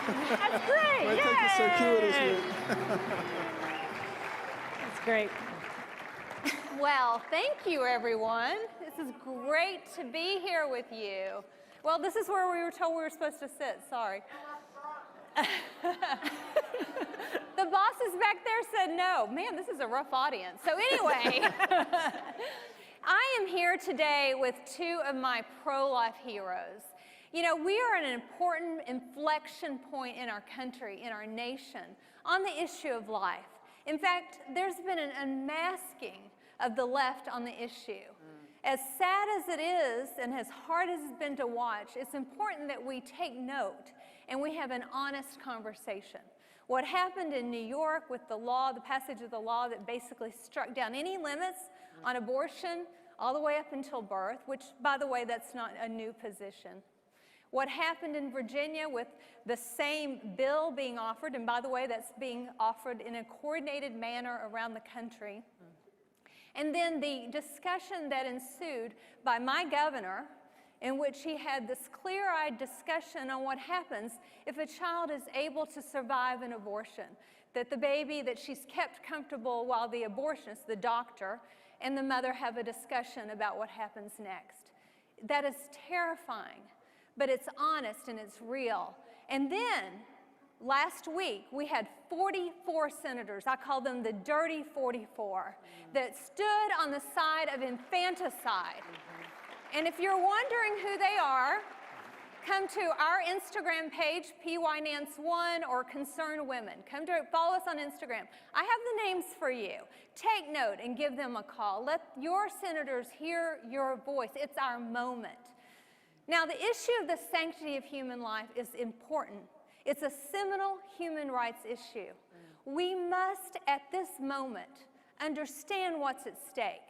That's great. My Yay! cookies so cute. That's great. Well, thank you, everyone. This is great to be here with you. Well, this is where we were told we were supposed to sit. Sorry. The bosses back there said no. Man, this is a rough audience. So anyway, I am here today with two of my pro-life heroes. You know, we are at an important inflection point in our country, in our nation, on the issue of life. In fact, there's been an unmasking of the left on the issue. As sad as it is and as hard as it's been to watch, it's important that we take note and we have an honest conversation. What happened in New York with the law, the passage of the law that basically struck down any limits on abortion all the way up until birth, which, by the way, that's not a new position. What happened in Virginia with the same bill being offered, and by the way, that's being offered in a coordinated manner around the country. And then the discussion that ensued by my governor, in which he had this clear-eyed discussion on what happens if a child is able to survive an abortion, that the baby, that she's kept comfortable while the abortionist, the doctor, and the mother have a discussion about what happens next. That is terrifying, but it's honest and it's real. And then, last week, we had 44 senators, I call them the dirty 44, that stood on the side of infanticide. And if you're wondering who they are, come to our Instagram page, PYNance1 or Concerned Women. Come to follow us on Instagram. I have the names for you. Take note and give them a call. Let your senators hear your voice. It's our moment. Now, the issue of the sanctity of human life is important. It's a seminal human rights issue. We must, at this moment, understand what's at stake.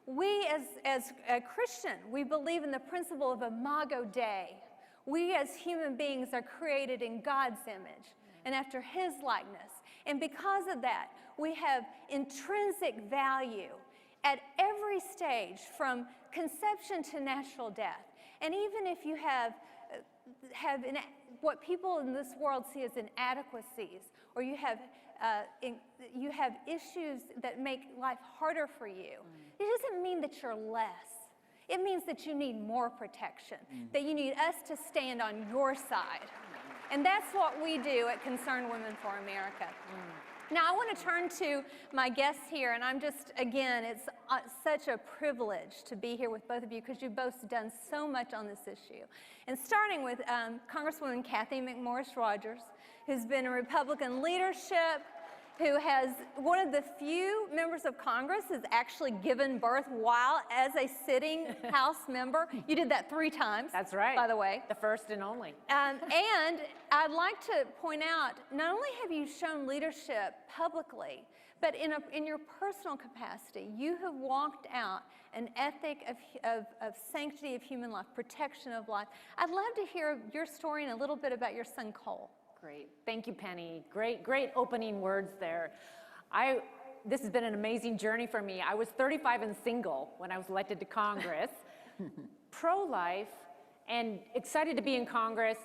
We, as a Christian, we believe in the principle of Imago Dei. We, as human beings, are created in God's image and after His likeness. And because of that, we have intrinsic value at every stage, from conception to natural death. And even if you have what people in this world see as inadequacies, or you have issues that make life harder for you, it doesn't mean that you're less. It means that you need more protection, that you need us to stand on your side. And that's what we do at Concerned Women for America. Now, I want to turn to my guests here, and I'm just, again, it's such a privilege to be here with both of you because you've both done so much on this issue. And starting with Congresswoman Cathy Mcmorris Rodgers, who's been in Republican leadership, who has one of the few members of Congress who's actually given birth while as a sitting House member. You did that 3 times. That's right. By the way. The first and only. And I'd like to point out, not only have you shown leadership publicly, but in your personal capacity, you have walked out an ethic of sanctity of human life, protection of life. I'd love to hear your story and a little bit about your son, Cole. Great. Thank you, Penny. Great opening words there. This has been an amazing journey for me. I was 35 and single when I was elected to Congress, pro-life, and excited to be in Congress,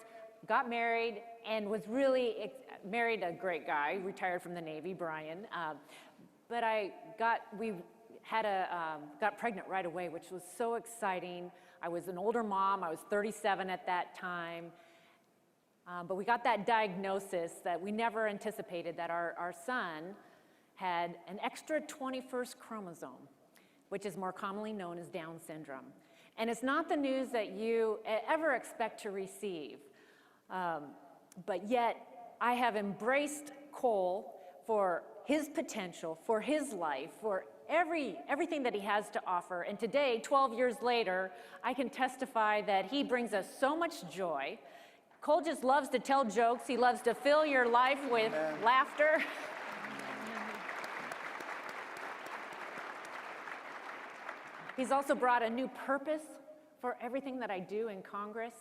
got married, and was really married a great guy, retired from the Navy, Brian. But we got pregnant right away, which was so exciting. I was an older mom. I was 37 at that time. But we got that diagnosis that we never anticipated, that our son had an extra 21st chromosome, which is more commonly known as Down syndrome. And it's not the news that you ever expect to receive. But yet, I have embraced Cole for his potential, for his life, for everything that he has to offer. And today, 12 years later, I can testify that he brings us so much joy. Cole just loves to tell jokes. He loves to fill your life with laughter. He's also brought a new purpose for everything that I do in Congress.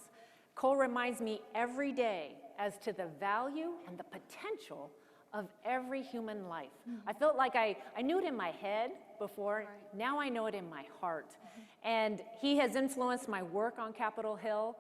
Cole reminds me every day as to the value and the potential of every human life. I felt like I knew it in my head before. Right. Now I know it in my heart. And he has influenced my work on Capitol Hill.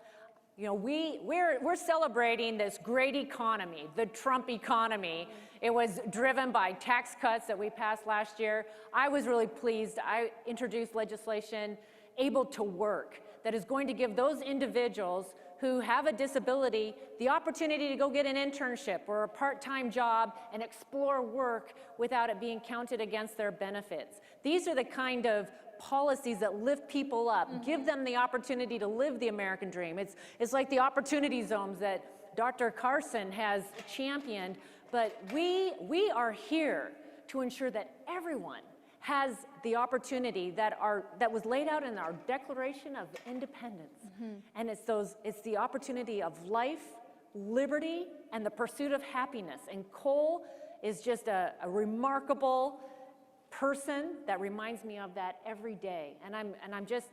You know, we're celebrating this great economy, the Trump economy. It was driven by tax cuts that we passed last year. I was really pleased. I introduced legislation able to work that is going to give those individuals who have a disability the opportunity to go get an internship or a part-time job and explore work without it being counted against their benefits. These are the kind of policies that lift people up, give them the opportunity to live the American dream. It's like the opportunity zones that Dr. Carson has championed, but we are here to ensure that everyone has the opportunity that was laid out in our Declaration of Independence. And it's the opportunity of life, liberty, and the pursuit of happiness. And Cole is just a remarkable person that reminds me of that every day. And I'm just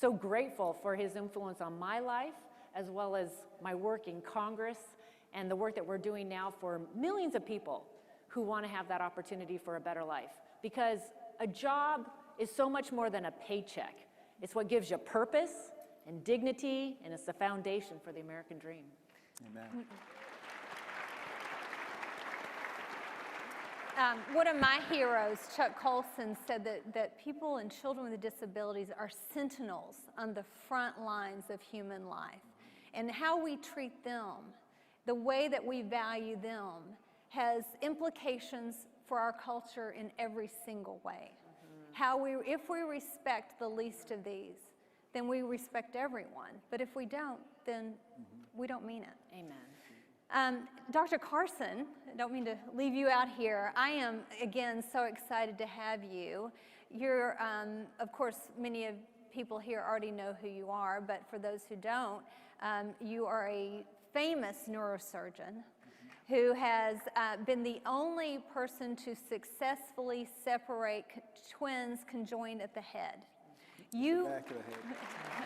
so grateful for his influence on my life, as well as my work in Congress and the work that we're doing now for millions of people who want to have that opportunity for a better life. Because a job is so much more than a paycheck. It's what gives you purpose and dignity, and it's the foundation for the American dream. Amen. One of my heroes, Chuck Colson, said that people and children with disabilities are sentinels on the front lines of human life. And how we treat them, the way that we value them, has implications for our culture in every single way. If we respect the least of these, then we respect everyone. But if we don't, then we don't mean it. Amen. Dr. Carson, I don't mean to leave you out here. I am, again, so excited to have you. You're, of course, many of people here already know who you are, but for those who don't, you are a famous neurosurgeon who has been the only person to successfully separate twins conjoined at the head. You, Back of the head.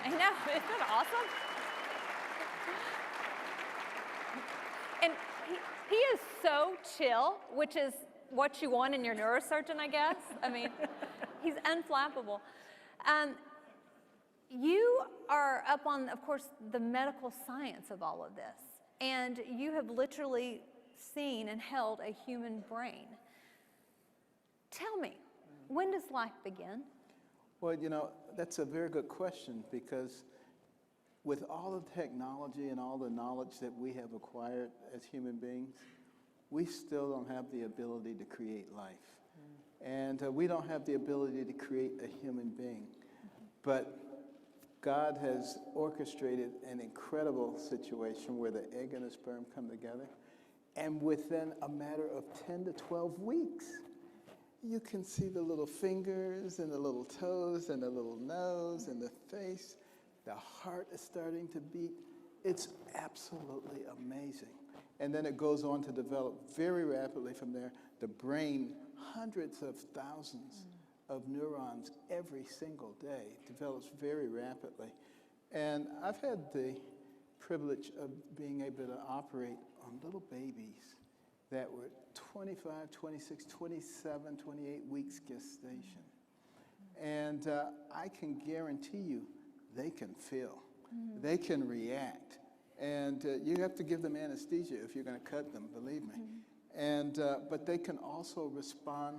I know, isn't that awesome? And he is so chill, which is what you want in your neurosurgeon, I guess. I mean, he's unflappable. You are up on, of course, the medical science of all of this, and you have literally seen and held a human brain. Tell me, when does life begin? Well, you know, that's a very good question, because with all the technology and all the knowledge that we have acquired as human beings, we still don't have the ability to create life. And we don't have the ability to create a human being. But God has orchestrated an incredible situation where the egg and the sperm come together. And within a matter of 10 to 12 weeks, you can see the little fingers and the little toes and the little nose and the face. The heart is starting to beat. It's absolutely amazing. And then it goes on to develop very rapidly from there. The brain, hundreds of thousands of neurons every single day, develops very rapidly. And I've had the privilege of being able to operate on little babies that were 25, 26, 27, 28 weeks gestation. And I can guarantee you they can feel, they can react. And you have to give them anesthesia if you're going to cut them, believe me. And but they can also respond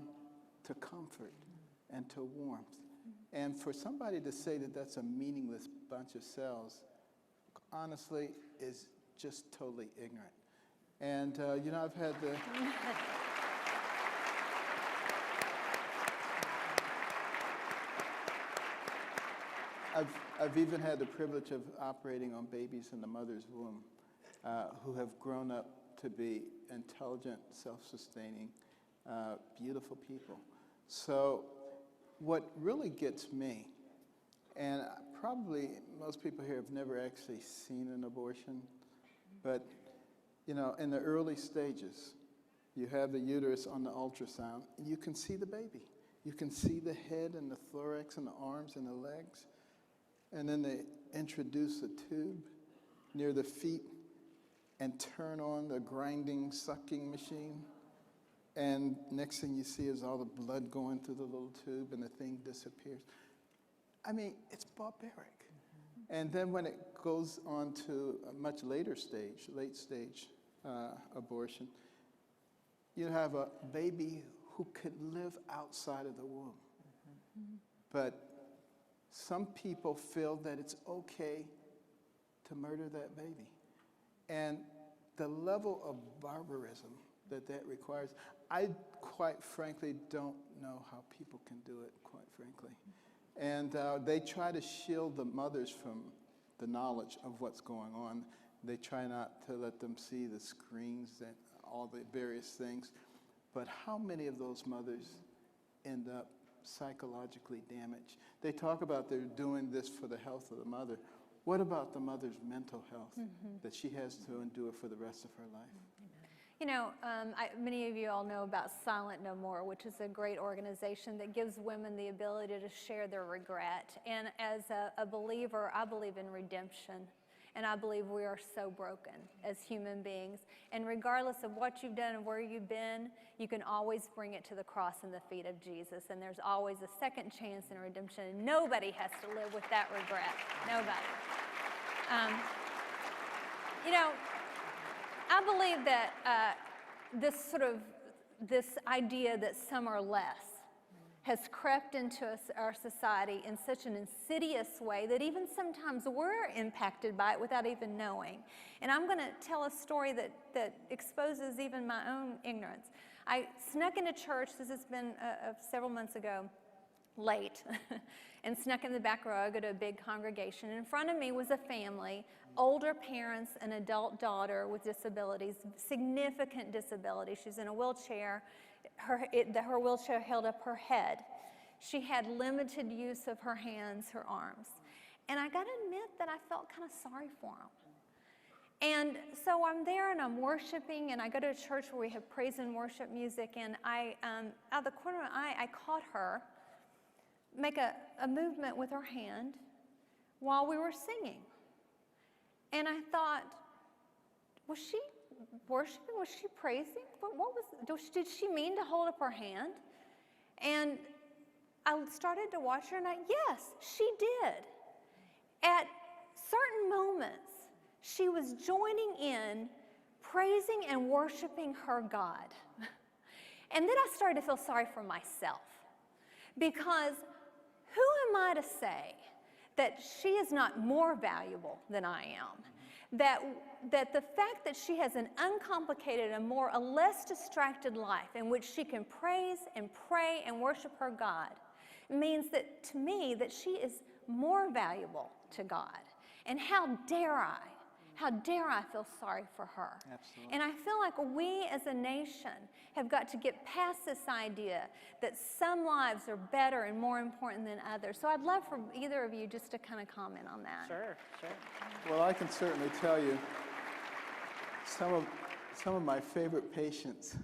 to comfort and to warmth. And for somebody to say that that's a meaningless bunch of cells, honestly, is just totally ignorant. And you know, I've had the I've even had the privilege of operating on babies in the mother's womb who have grown up to be intelligent, self-sustaining, beautiful people. So what really gets me, and probably most people here have never actually seen an abortion, but you know, in the early stages, you have the uterus on the ultrasound, and you can see the baby. You can see the head and the thorax and the arms and the legs. And then they introduce a tube near the feet and turn on the grinding, sucking machine. And next thing you see is all the blood going through the little tube and the thing disappears. I mean, it's barbaric. And then when it goes on to a much later stage, late stage abortion, you have a baby who could live outside of the womb. But some people feel that it's okay to murder that baby. And the level of barbarism that requires, I quite frankly don't know how people can do it, quite frankly. And they try to shield the mothers from the knowledge of what's going on. They try not to let them see the screens and all the various things. But how many of those mothers end up psychologically damaged? They talk about they're doing this for the health of the mother. What about the mother's mental health that she has to endure for the rest of her life? You know, many of you all know about Silent No More, which is a great organization that gives women the ability to share their regret. And as a believer, I believe in redemption. And I believe we are so broken as human beings. And regardless of what you've done and where you've been, you can always bring it to the cross and the feet of Jesus. And there's always a second chance in redemption. And nobody has to live with that regret. Nobody. You know, I believe that this idea that some are less has crept into our society in such an insidious way that even sometimes we're impacted by it without even knowing. And I'm going to tell a story that exposes even my own ignorance. I snuck into church, this has been several months ago, late, and snuck in the back row. I go to a big congregation. In front of me was a family, older parents, an adult daughter with disabilities, significant disabilities. She's in a wheelchair. Her wheelchair held up her head. She had limited use of her hands, her arms. And I got to admit that I felt kind of sorry for them. And so I'm there and I'm worshiping, and I go to a church where we have praise and worship music, and out of the corner of my eye, I caught her make a movement with her hand while we were singing. And I thought, was she worshiping? Was she praising? Did she mean to hold up her hand? And I started to watch her, and yes, she did. At certain moments, she was joining in, praising and worshiping her God. And then I started to feel sorry for myself, because who am I to say that she is not more valuable than I am? That the fact that she has an uncomplicated and a less distracted life in which she can praise and pray and worship her God means that, to me, that she is more valuable to God. And how dare I feel sorry for her? Absolutely. And I feel like we as a nation have got to get past this idea that some lives are better and more important than others. So I'd love for either of you just to kind of comment on that. Sure. Well, I can certainly tell you some of my favorite patients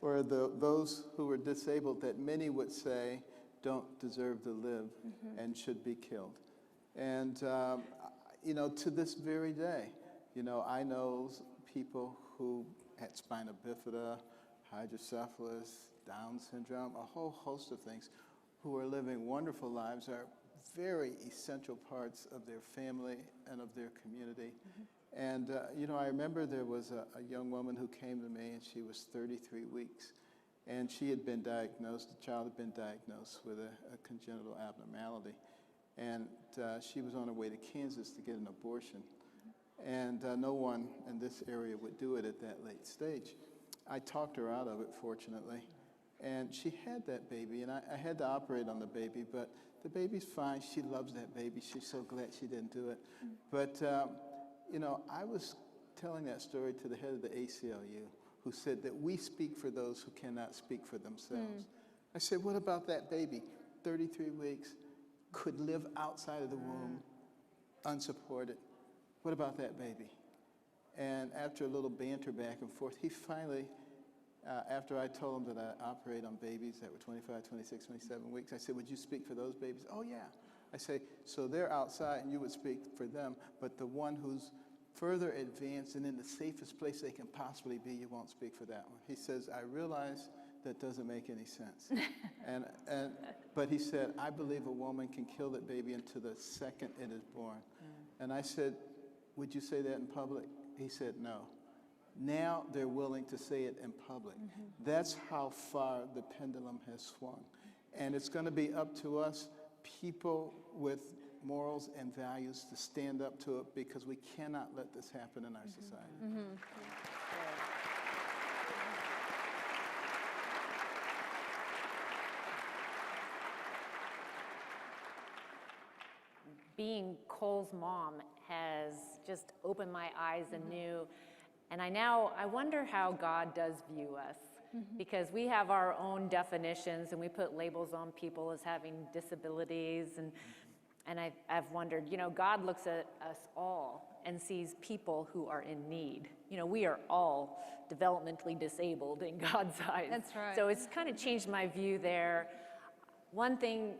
were those who were disabled that many would say don't deserve to live and should be killed. And you know, to this very day, you know, I know people who had spina bifida, hydrocephalus, Down syndrome, a whole host of things, who are living wonderful lives, are very essential parts of their family and of their community. And, you know, I remember there was a young woman who came to me, and she was 33 weeks. And she had been diagnosed, the child had been diagnosed with a congenital abnormality. And she was on her way to Kansas to get an abortion. And no one in this area would do it at that late stage. I talked her out of it, fortunately. And she had that baby, and I had to operate on the baby, but the baby's fine. She loves that baby. She's so glad she didn't do it. But, you know, I was telling that story to the head of the ACLU, who said that we speak for those who cannot speak for themselves. I said, what about that baby, 33 weeks, could live outside of the womb, unsupported? What about that baby? And after a little banter back and forth, he finally, after I told him that I operate on babies that were 25, 26, 27 weeks, I said, would you speak for those babies? Oh, yeah. I say, so they're outside and you would speak for them, but the one who's further advanced and in the safest place they can possibly be, you won't speak for that one. He says, I realize that doesn't make any sense. But he said, I believe a woman can kill that baby until the second it is born. And I said, would you say that in public? He said, no. Now they're willing to say it in public. That's how far the pendulum has swung. And it's going to be up to us, people with morals and values, to stand up to it, because we cannot let this happen in our society. Being Cole's mom has just opened my eyes anew. And I wonder how God does view us, because we have our own definitions and we put labels on people as having disabilities. And I've wondered, God looks at us all and sees people who are in need. We are all developmentally disabled in God's eyes. That's right. So it's kind of changed my view there. One thing,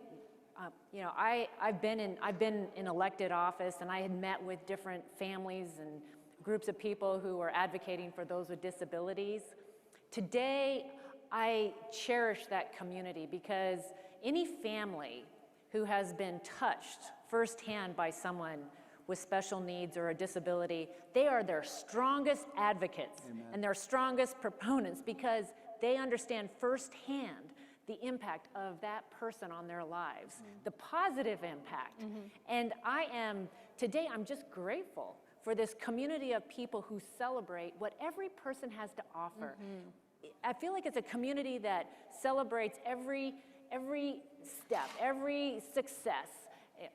I've been in elected office, and I had met with different families and groups of people who are advocating for those with disabilities. Today, I cherish that community, because any family who has been touched firsthand by someone with special needs or a disability, they are their strongest advocates. Amen. And their strongest proponents, because they understand firsthand the impact of that person on their lives, the positive impact. And today I'm just grateful for this community of people who celebrate what every person has to offer. I feel like it's a community that celebrates every step, every success,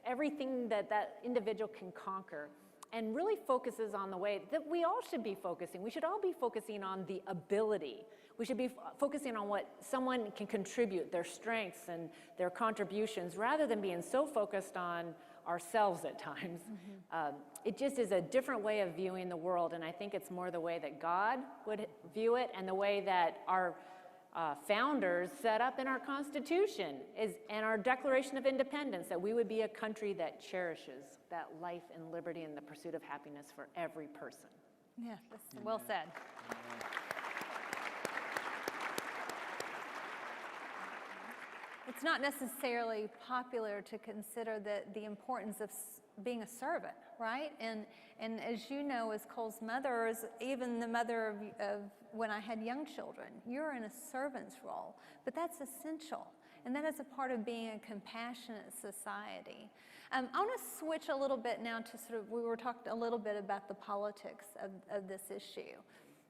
everything that individual can conquer, and really focuses on the way that we all should be focusing. We should all be focusing on the ability. We should be focusing on what someone can contribute, their strengths and their contributions, rather than being so focused on ourselves at times. It just is a different way of viewing the world, and I think it's more the way that God would view it, and the way that our founders set up in our Constitution and our Declaration of Independence, that we would be a country that cherishes that life and liberty and the pursuit of happiness for every person. Yeah, that's well said. It's not necessarily popular to consider the importance of being a servant, right? And as you know, as Cole's mother, even the mother of when I had young children, you're in a servant's role, but that's essential. And that is a part of being a compassionate society. I want to switch a little bit now to we were talking a little bit about the politics of this issue.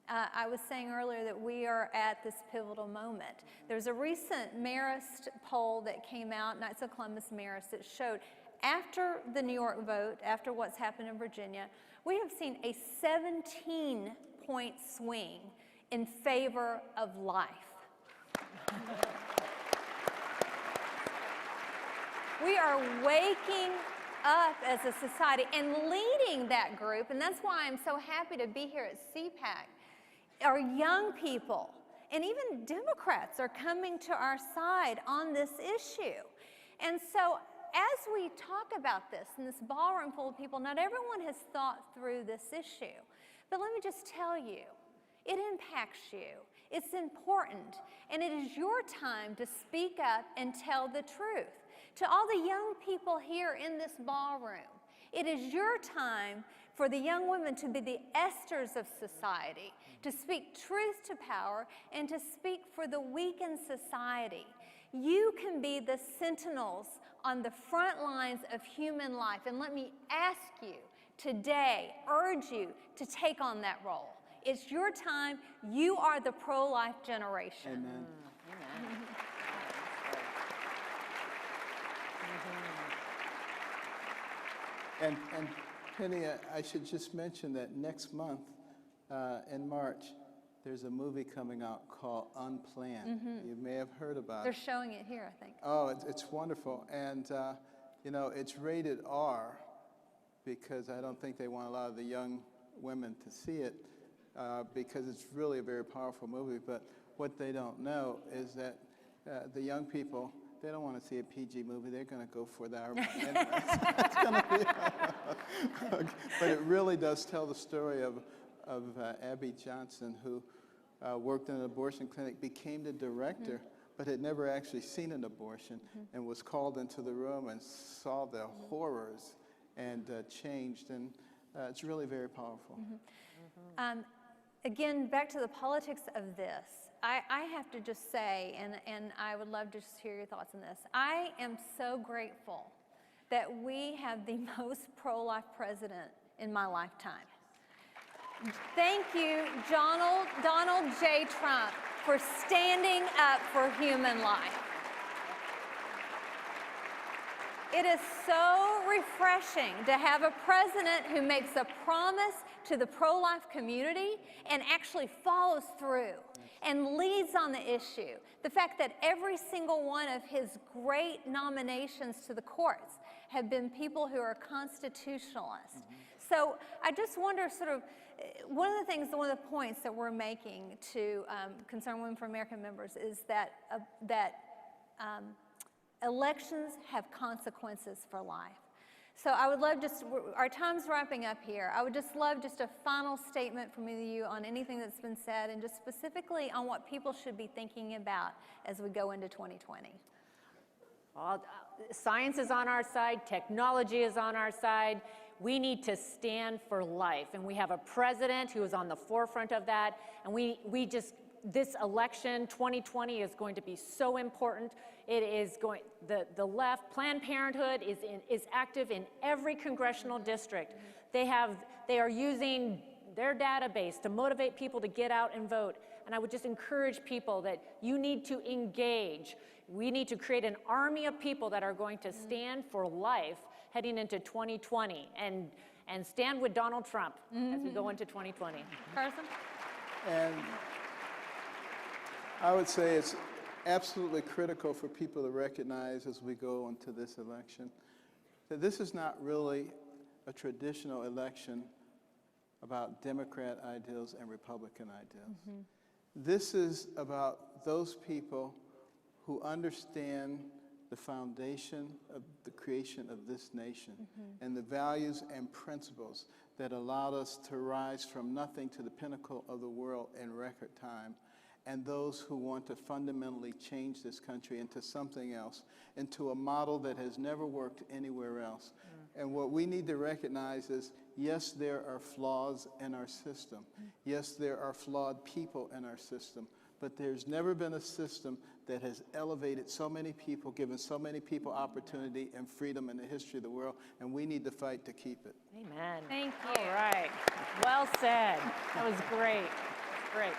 I was saying earlier that we are at this pivotal moment. There's a recent Marist poll that came out, Knights of Columbus Marist, that showed after the New York vote, after what's happened in Virginia, we have seen a 17-point swing in favor of life. We are waking up as a society and leading that group, and that's why I'm so happy to be here at CPAC. Our young people and even Democrats are coming to our side on this issue. And so as we talk about this in this ballroom full of people, not everyone has thought through this issue. But let me just tell you, it impacts you. It's important. And it is your time to speak up and tell the truth. To all the young people here in this ballroom, it is your time for the young women to be the Esthers of society, to speak truth to power, and to speak for the weak in society. You can be the sentinels on the front lines of human life. And let me ask you today, urge you to take on that role. It's your time. You are the pro-life generation. Amen. And Penny, I should just mention that next month, in March, there's a movie coming out called Unplanned. You may have heard about They're it. showing it here, I think. Oh, it's wonderful. And, it's rated R because I don't think they want a lot of the young women to see it because it's really a very powerful movie. But what they don't know is that the young people, they don't want to see a PG movie. They're going to go for the R. It's gonna be, but it really does tell the story of Abby Johnson, who worked in an abortion clinic, became the director, but had never actually seen an abortion, and was called into the room and saw the horrors and changed, and it's really very powerful. Again, back to the politics of this, I have to just say, and I would love to just hear your thoughts on this, I am so grateful that we have the most pro-life president in my lifetime. Thank you, Donald J. Trump, for standing up for human life. It is so refreshing to have a president who makes a promise to the pro-life community and actually follows through and leads on the issue. The fact that every single one of his great nominations to the courts have been people who are constitutionalists. So I just wonder one of the points that we're making to Concerned Women for America members is that elections have consequences for life. So I would love our time's wrapping up here. I would just love just a final statement from either of you on anything that's been said and just specifically on what people should be thinking about as we go into 2020. Well, science is on our side, technology is on our side. We need to stand for life, and we have a president who is on the forefront of that, and this election, 2020, is going to be so important. It is going, the left, Planned Parenthood is active in every congressional district. They are using their database to motivate people to get out and vote. And I would just encourage people that you need to engage. We need to create an army of people that are going to stand for life heading into 2020 and stand with Donald Trump as we go into 2020. Carson? And I would say it's absolutely critical for people to recognize as we go into this election that this is not really a traditional election about Democrat ideals and Republican ideals. This is about those people who understand the foundation of the creation of this nation and the values and principles that allowed us to rise from nothing to the pinnacle of the world in record time, and those who want to fundamentally change this country into something else, into a model that has never worked anywhere else. And what we need to recognize is, yes, there are flaws in our system. Yes, there are flawed people in our system. But there's never been a system that has elevated so many people, given so many people opportunity and freedom in the history of the world, and we need to fight to keep it. Amen. Thank you. All right. Well said. That was great. Great.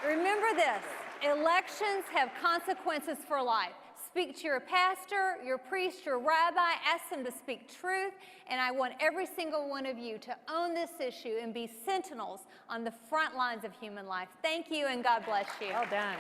Remember this, elections have consequences for life. Speak to your pastor, your priest, your rabbi, ask them to speak truth, and I want every single one of you to own this issue and be sentinels on the front lines of human life. Thank you, and God bless you. Well done.